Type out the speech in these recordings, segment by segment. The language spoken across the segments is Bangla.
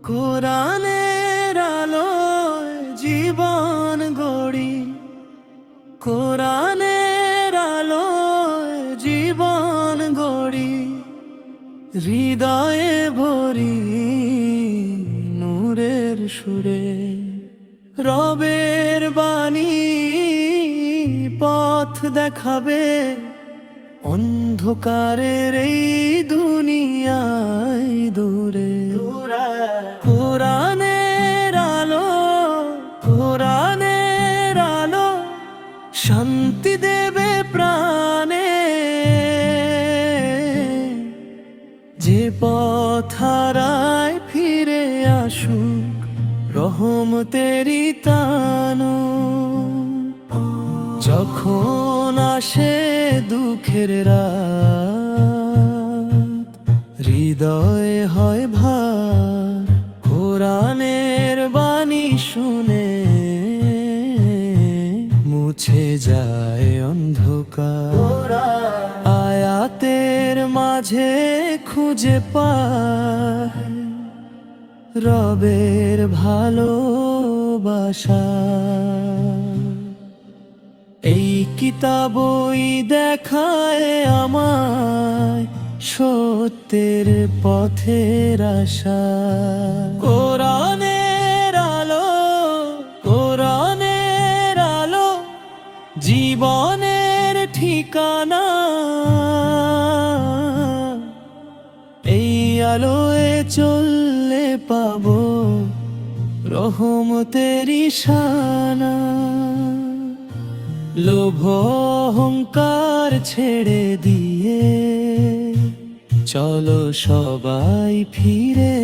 কোরআনের আলোয় জীবন গড়ি, কোরআনের আলোয় জীবন গড়ি, হৃদয়ে ভরি নূরের সুরে। রবের বাণী পথ দেখাবে, অন্ধকারের এই দুনিয়ায় দূরে। কোরআনের আলো, কোরআনের আলো শান্তি দেবে প্রাণে। যে পথ হারায় ফিরে আসুক রহমতেরি তানু। যখন আসে দুঃখের রাত, হৃদয়ে হয় ভার, কোরআনের বাণী শুনে মুছে যায় অন্ধকার। আয়াতের মাঝে খুঁজে পায় রবের ভালোবাসা। এই কিতাবই দেখায় আমায় সত্যের পথের আশা। কোরআনের আলো, কোরআনের আলো জীবনের ঠিকানা। এই আলোয় চললে পাবো রহমতের ইশানা। লোভ অহংকার ছেড়ে দিয়ে চলো সবাই ফিরে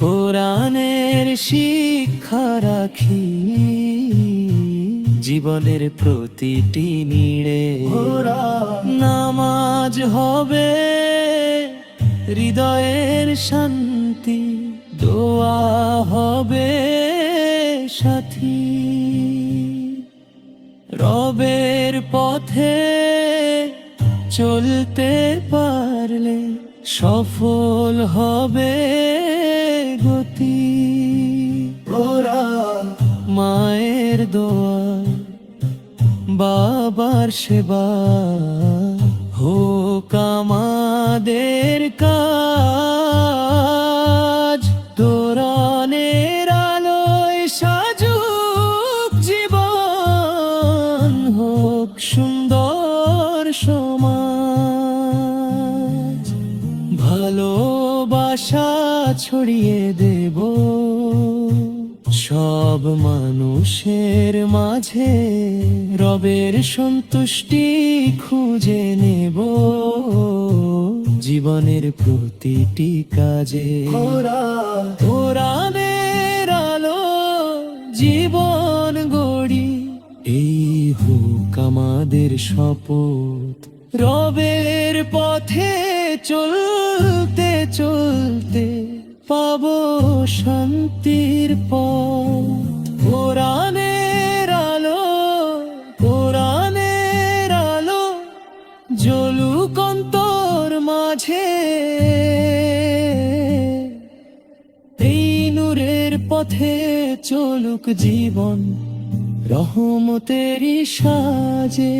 কোরআনের শিক্ষা রাখি জীবনের প্রতিটি নিড়ে। নামাজ হবে হৃদয়ের শান্তি, দোয়া হবে সাথী। রবের পথে চলতে পারলে সফল হবে গতি। ওরা মায়ের দোয়া, বাবার সেবা হোক আমাদের কাজ। কোরআনের আলোয় সাজুক জীবন, হোক সুন্দর সমাজ। ভালোবাসা ছড়িয়ে দেব সব মানুষের মাঝে, রবের সন্তুষ্টি খুঁজে নেব জীবনের প্রতিটি কাজে। কোরআনের আলো জীবন গড়ি, এই হোক আমাদের শপথ। রবের পথে চলতে চলতে পাবো শান্তির পথ। কোরআনের আলো, কোরআনের আলো জ্বলুক অন্তর মাঝে। এই নূরের পথে চলুক জীবন রহমতেরি সাজে।